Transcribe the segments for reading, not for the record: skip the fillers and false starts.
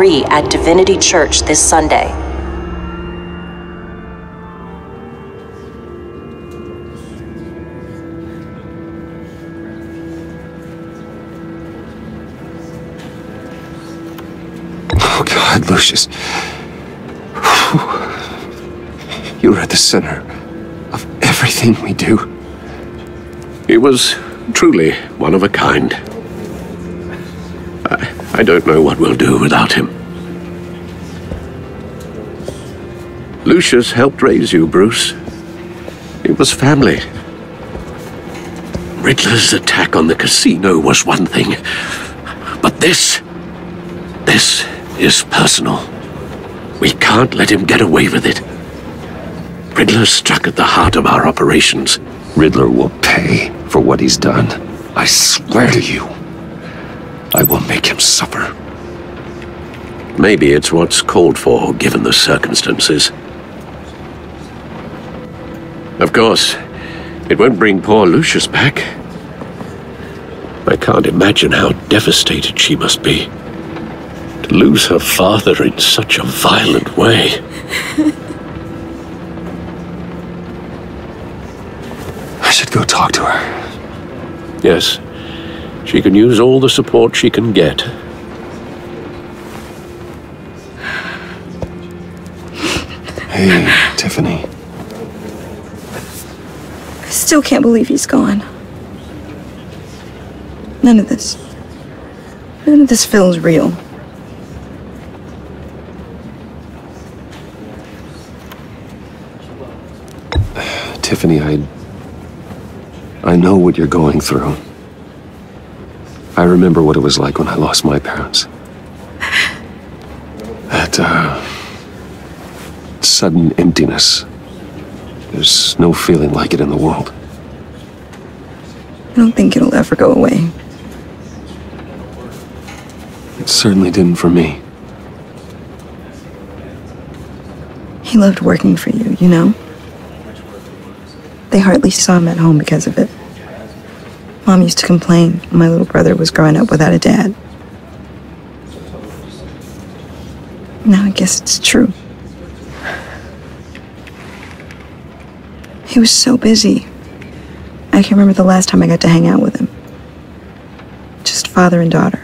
3 at Divinity Church this Sunday. Oh, God, Lucius. You're at the center of everything we do. He was truly one of a kind. I don't know what we'll do without him. Lucius helped raise you, Bruce. It was family. Riddler's attack on the casino was one thing, but this is personal. We can't let him get away with it. Riddler struck at the heart of our operations. Riddler will pay for what he's done. I swear to you, I will make him suffer. Maybe it's what's called for, given the circumstances. Of course, it won't bring poor Lucius back. I can't imagine how devastated she must be. To lose her father in such a violent way. I should go talk to her. Yes, she can use all the support she can get. Hey, Tiffany. I still can't believe he's gone. None of this feels real. Tiffany, I know what you're going through. I remember what it was like when I lost my parents. That, sudden emptiness. There's no feeling like it in the world. I don't think it'll ever go away. It certainly didn't for me. He loved working for you, you know? They hardly saw him at home because of it. Mom used to complain when my little brother was growing up without a dad. Now I guess it's true. He was so busy. I can't remember the last time I got to hang out with him. Just father and daughter.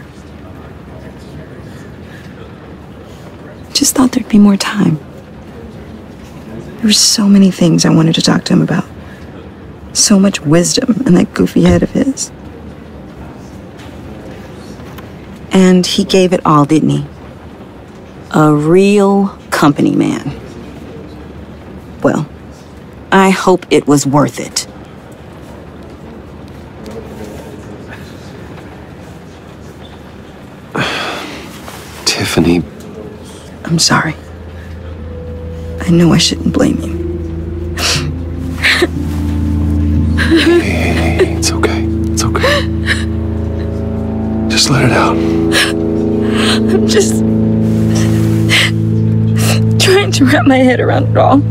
Just thought there'd be more time. There were so many things I wanted to talk to him about. So much wisdom in that goofy head of his. And he gave it all, didn't he? A real company man. Well, I hope it was worth it. Tiffany. I'm sorry. I know I shouldn't blame you. Hey, it's okay. It's okay. Just let it out. I'm just trying to wrap my head around it all.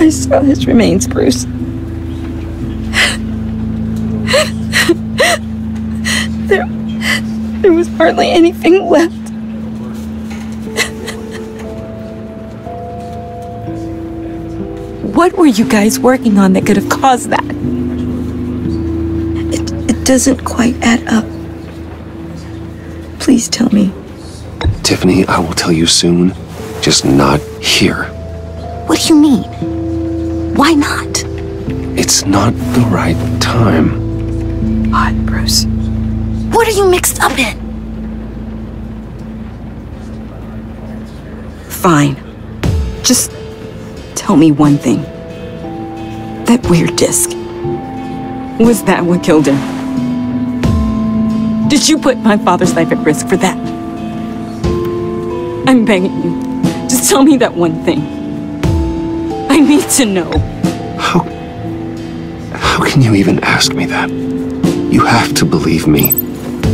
I saw his remains, Bruce. There was hardly anything left. What were you guys working on that could have caused that? It doesn't quite add up. Please tell me. Tiffany, I will tell you soon. Just not here. What do you mean? Why not? It's not the right time. What, Bruce? What are you mixed up in? Fine. Just tell me one thing. That weird disc. Was that what killed him? Did you put my father's life at risk for that? I'm begging you. Just tell me that one thing. I need to know. How can you even ask me that? You have to believe me.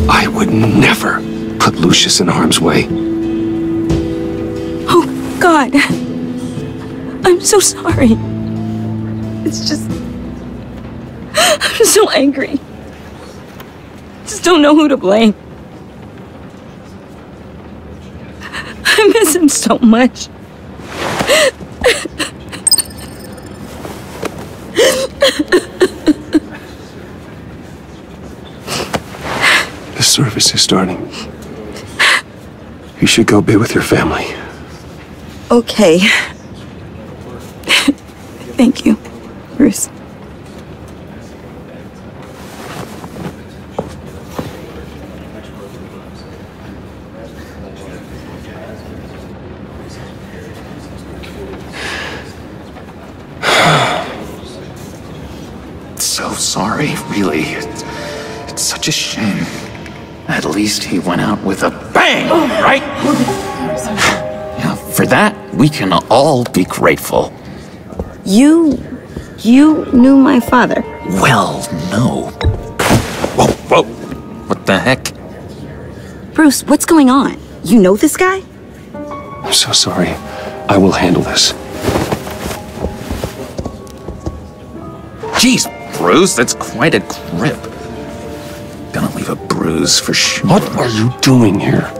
I would never put Lucius in harm's way. Oh, God. I'm so sorry. It's just... I'm so angry. Just don't know who to blame. him so much. The service is starting. You should go be with your family. Okay. Thank you, Bruce. So sorry, really. It's such a shame. At least he went out with a bang, right? Yeah, for that, we can all be grateful. You knew my father. Well, no. Whoa, whoa. What the heck? Bruce, what's going on? You know this guy? I'm so sorry. I will handle this. Jeez, Bruce, that's quite a grip. Gonna leave a bruise for sure. What are you doing here?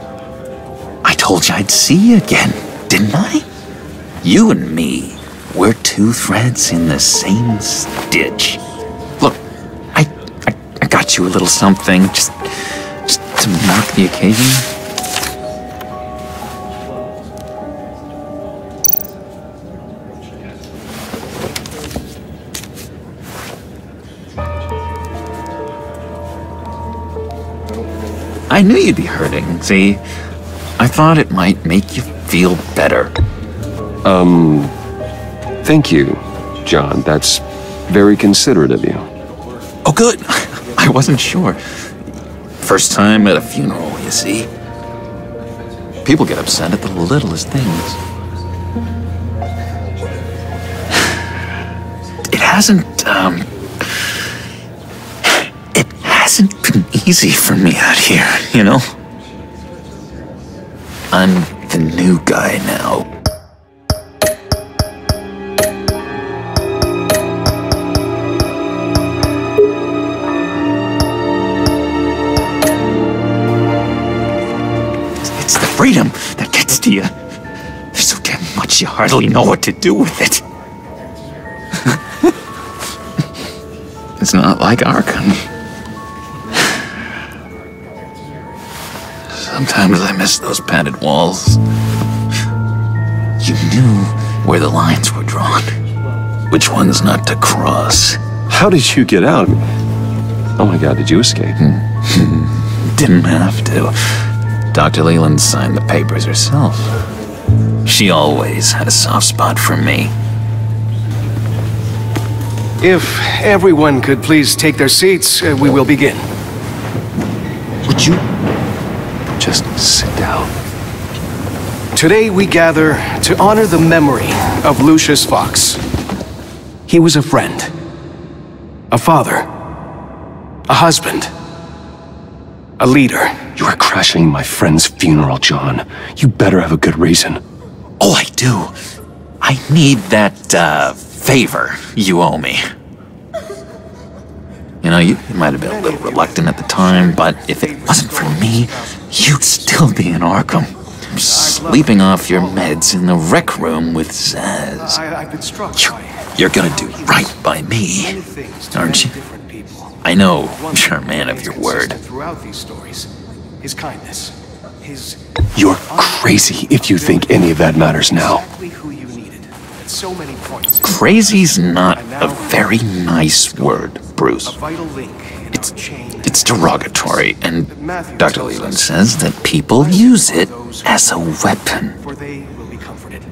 I told you I'd see you again, didn't I? You and me, we're two threads in the same stitch. Look, I got you a little something, just to mark the occasion. I knew you'd be hurting, see? I thought it might make you feel better. Thank you, John. That's very considerate of you. Oh, good. I wasn't sure. First time at a funeral, you see. People get upset at the littlest things. It hasn't been easy for me out here, you know? I'm the new guy now. It's the freedom that gets to you. There's so damn much you hardly know what to do with it. It's not like Arkham. Sometimes I miss those padded walls. You knew where the lines were drawn. Which ones not to cross. How did you get out? Oh my God, did you escape? Didn't have to. Dr. Leland signed the papers herself. She always had a soft spot for me. If everyone could please take their seats, we will begin. Would you just sit down? Today we gather to honor the memory of Lucius Fox. He was a friend, a father, a husband, a leader. You are crashing my friend's funeral, John. You better have a good reason. Oh, I do. I need that, favor you owe me. You know, you might have been a little reluctant at the time, but if it wasn't for me, you'd still be in Arkham. Sleeping off your meds in the rec room with Zaz. I've been struck You're gonna do right by me, aren't you? I know you're a man of your word. Throughout these stories, his kindness, his... You're crazy if you think any of that matters now. Exactly who you needed at so many points. Crazy's not a very nice word, Bruce. A vital link in our chain. It's derogatory, and Dr. Leland says that people use it as a weapon. For they will be comforted.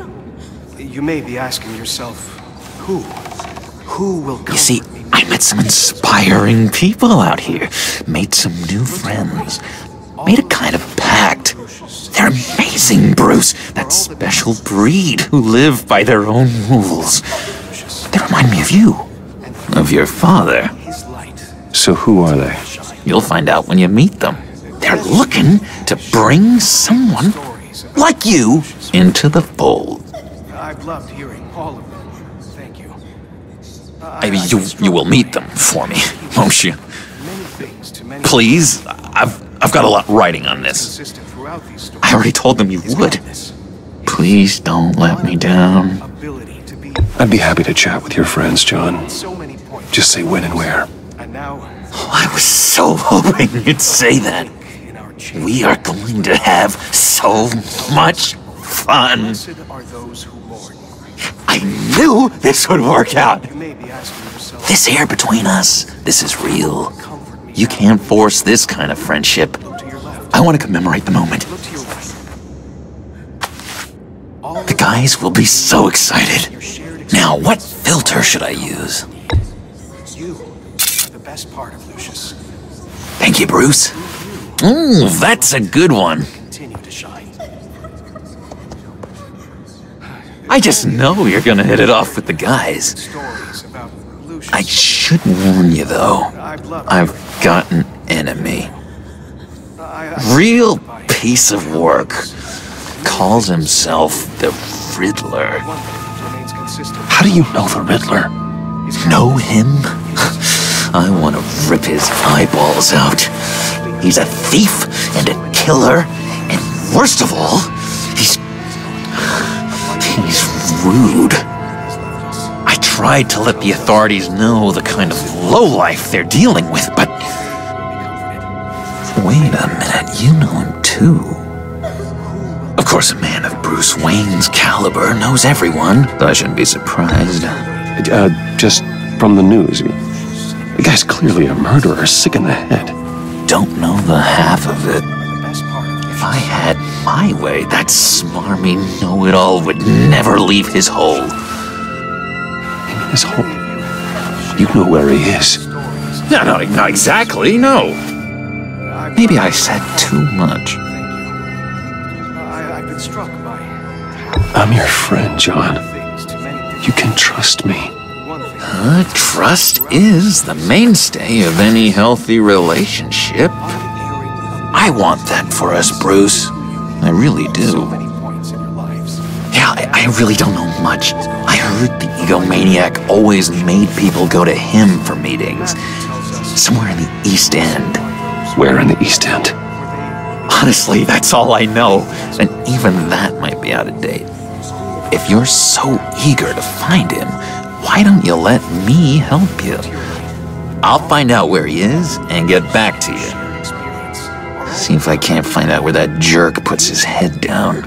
You may be asking yourself, who? Who will comfort You see, me? I met some inspiring people out here, made some new friends, made a kind of pact. They're amazing, Bruce, that special breed who live by their own rules. They remind me of you, of your father. His light. So who are they? You'll find out when you meet them. They're looking to bring someone like you into the fold. I've loved hearing all of them. Thank you. Maybe you will meet them for me, won't you? Many things to many Please, I've got a lot writing on this. consistent throughout these stories. I already told them you would. Please don't let me down. I'd be happy to chat with your friends, John. Just say when and where. Oh, I was so hoping you'd say that. We are going to have so much fun. I knew this would work out. This air between us, this is real. You can't force this kind of friendship. I want to commemorate the moment. The guys will be so excited. Now, what filter should I use? Thank you, Bruce. Ooh, that's a good one. I just know you're gonna hit it off with the guys. I should warn you, though. I've got an enemy. Real piece of work. Calls himself the Riddler. How do you know the Riddler? Know him? I want to rip his eyeballs out. He's a thief and a killer, and worst of all, he's rude. I tried to let the authorities know the kind of lowlife they're dealing with, but... Wait a minute, you know him too. Of course, a man of Bruce Wayne's caliber knows everyone, so I shouldn't be surprised. Just from the news. The guy's clearly a murderer, sick in the head. Don't know the half of it. If I had my way, that smarmy know-it-all would never leave his hole. His hole? You know where he is. No, not exactly, no. Maybe I said too much. I'm your friend, John. You can trust me. Trust is the mainstay of any healthy relationship. I want that for us, Bruce. I really do. Yeah, I really don't know much. I heard the egomaniac always made people go to him for meetings. Somewhere in the East End. Where in the East End? Honestly, that's all I know. And even that might be out of date. If you're so eager to find him, why don't you let me help you? I'll find out where he is and get back to you. See if I can't find out where that jerk puts his head down.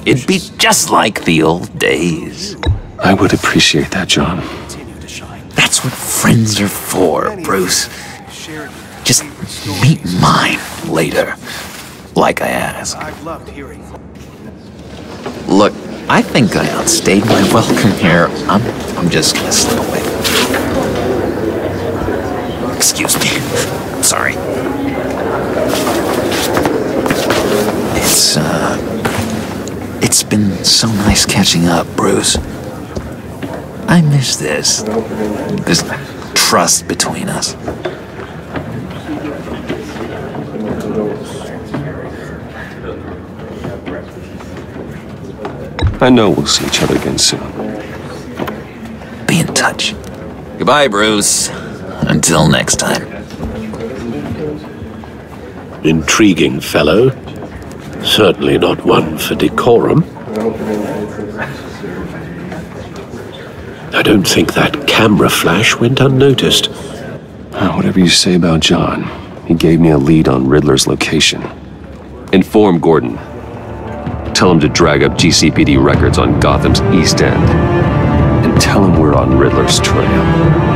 It'd be just like the old days. I would appreciate that, John. That's what friends are for, Bruce. Just meet mine later, like I asked. Look, I think I outstayed my welcome here. I'm just gonna slip away. Excuse me. Sorry. It's been so nice catching up, Bruce. I miss this trust between us. I know we'll see each other again soon. Be in touch. Goodbye, Bruce. Until next time. Intriguing fellow. Certainly not one for decorum. I don't think that camera flash went unnoticed. Whatever you say about John, he gave me a lead on Riddler's location. Inform Gordon. Tell him to drag up GCPD records on Gotham's East End. And tell him we're on Riddler's trail.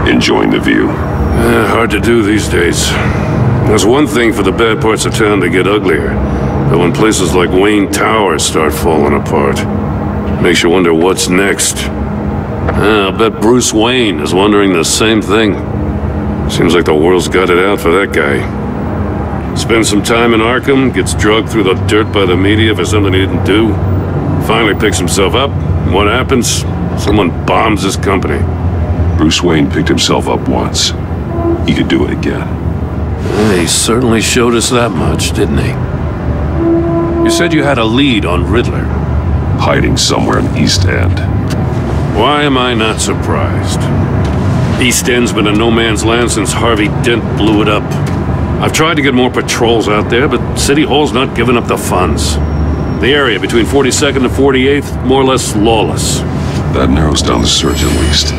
Enjoying the view. Hard to do these days. There's one thing for the bad parts of town to get uglier, but when places like Wayne Tower start falling apart, makes you wonder what's next. I'll bet Bruce Wayne is wondering the same thing. Seems like the world's got it out for that guy. Spends some time in Arkham, gets drugged through the dirt by the media for something he didn't do. Finally picks himself up. And what happens? Someone bombs his company. Bruce Wayne picked himself up once. He could do it again. He certainly showed us that much, didn't he? You said you had a lead on Riddler. Hiding somewhere in East End. Why am I not surprised? East End's been a no-man's land since Harvey Dent blew it up. I've tried to get more patrols out there, but City Hall's not giving up the funds. The area between 42nd and 48th, more or less lawless. That narrows down the search at least.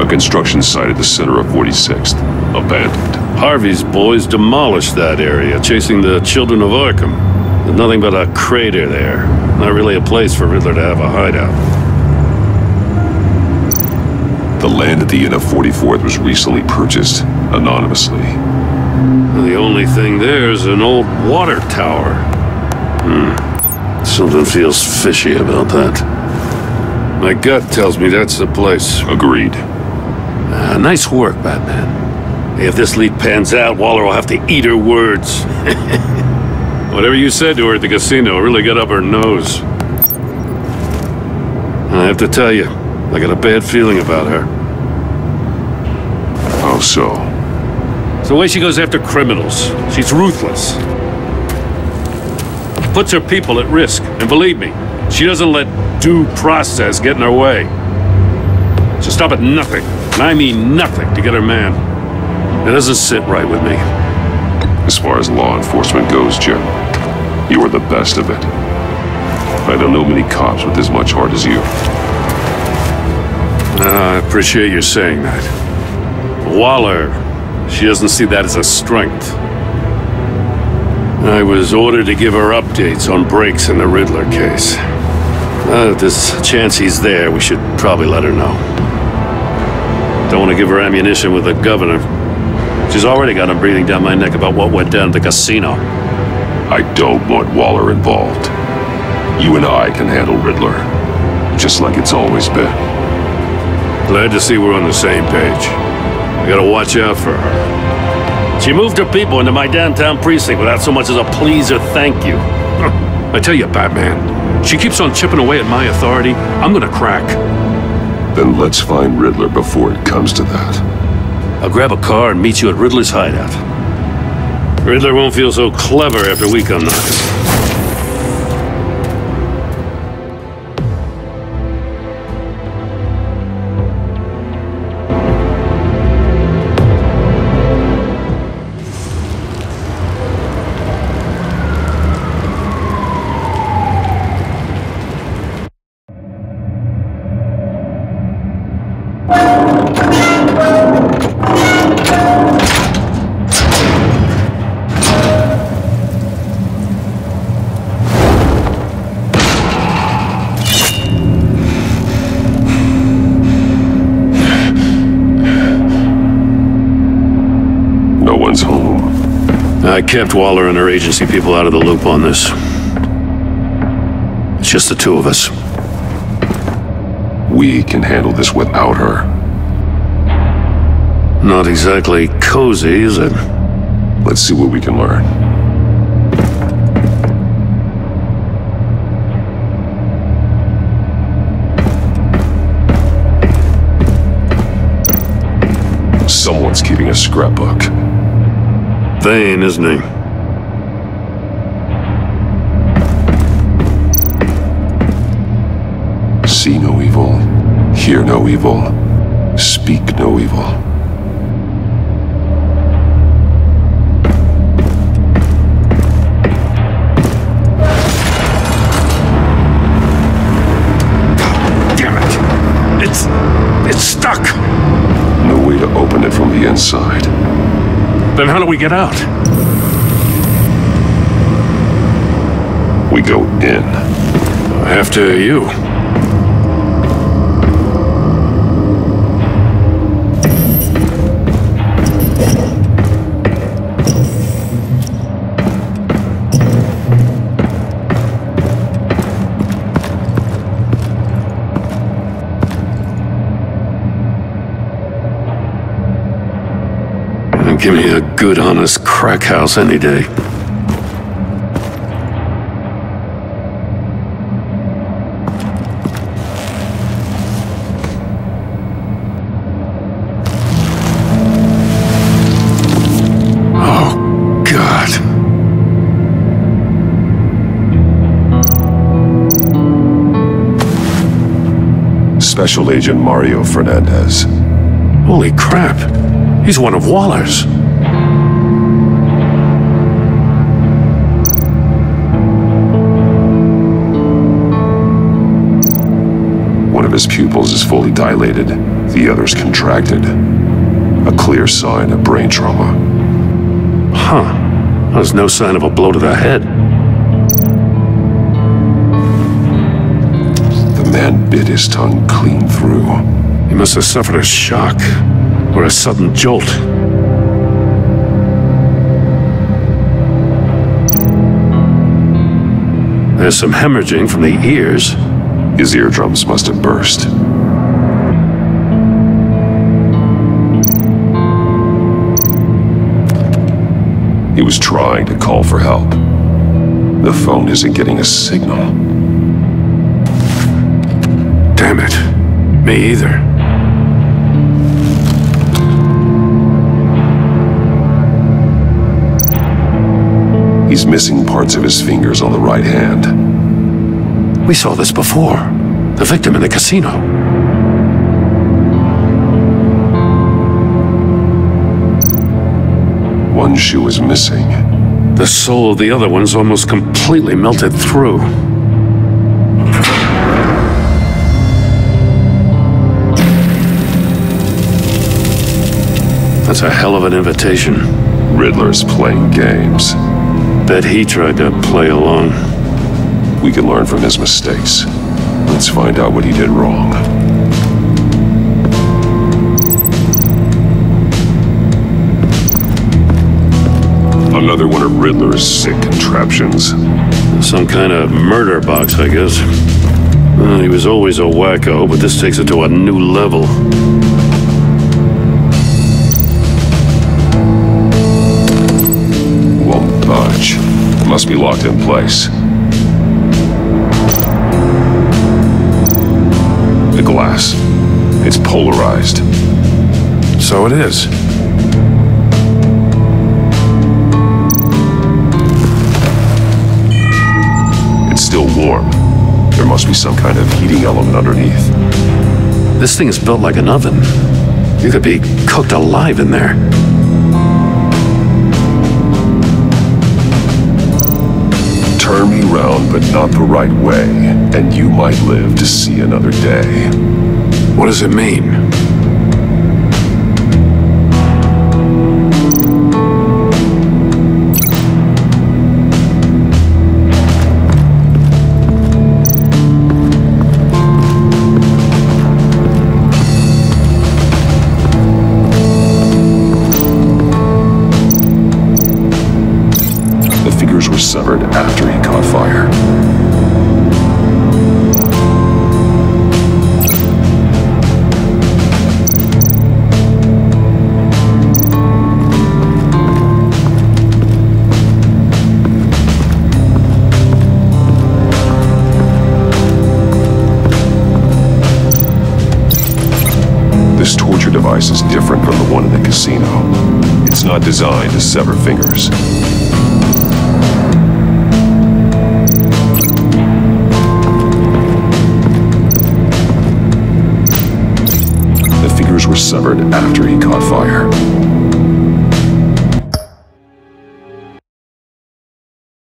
A construction site at the center of 46th. Abandoned. Harvey's boys demolished that area, chasing the children of Arkham. There's nothing but a crater there. Not really a place for Riddler to have a hideout. The land at the end of 44th was recently purchased, anonymously. The only thing there is an old water tower. Something feels fishy about that. My gut tells me that's the place. Agreed. Nice work, Batman. If this lead pans out, Waller will have to eat her words. Whatever you said to her at the casino really got up her nose. I have to tell you, I got a bad feeling about her. How so? It's the way she goes after criminals. She's ruthless. Puts her people at risk. And believe me, she doesn't let due process get in her way. She'll stop at nothing, and I mean nothing, to get her man. It doesn't sit right with me. As far as law enforcement goes, Jim, you are the best of it. I don't know many cops with as much heart as you. I appreciate you saying that. Waller, she doesn't see that as a strength. I was ordered to give her updates on breaks in the Riddler case. If there's a chance he's there, we should probably let her know. Don't want to give her ammunition with the governor. She's already got him breathing down my neck about what went down at the casino. I don't want Waller involved. You and I can handle Riddler, just like it's always been. Glad to see we're on the same page. I gotta watch out for her. She moved her people into my downtown precinct without so much as a please or thank you. I tell you, Batman, she keeps on chipping away at my authority. I'm gonna crack. Then let's find Riddler before it comes to that. I'll grab a car and meet you at Riddler's hideout. Riddler won't feel so clever after we come knocking. I kept Waller and her agency people out of the loop on this. It's just the two of us. We can handle this without her. Not exactly cozy, is it? Let's see what we can learn. Someone's keeping a scrapbook. Vain, isn't he? See no evil, hear no evil, speak no evil. Damn it! It's stuck! No way to open it from the inside. Then how do we get out? We go in. After you. Give me a good, honest crack house any day. Oh, God. Special Agent Mario Fernandez. Holy crap. He's one of Waller's. One of his pupils is fully dilated, the other's contracted. A clear sign of brain trauma. Huh. There's no sign of a blow to the head. The man bit his tongue clean through. He must have suffered a shock, or a sudden jolt. There's some hemorrhaging from the ears. His eardrums must have burst. He was trying to call for help. The phone isn't getting a signal. Damn it. Me either. He's missing parts of his fingers on the right hand. We saw this before. The victim in the casino. One shoe is missing. The sole of the other one's almost completely melted through. That's a hell of an invitation. Riddler's playing games. Bet he tried to play along. We can learn from his mistakes. Let's find out what he did wrong. Another one of Riddler's sick contraptions. Some kind of murder box, I guess. He was always a wacko, but this takes it to a new level. Won't budge. It must be locked in place. The glass. It's polarized. So it is. It's still warm. There must be some kind of heating element underneath. This thing is built like an oven. You could be cooked alive in there. Turn me round, but not the right way, and you might live to see another day. What does it mean? Were severed after he caught fire. This torture device is different from the one in the casino. It's not designed to sever fingers. Were severed after he caught fire.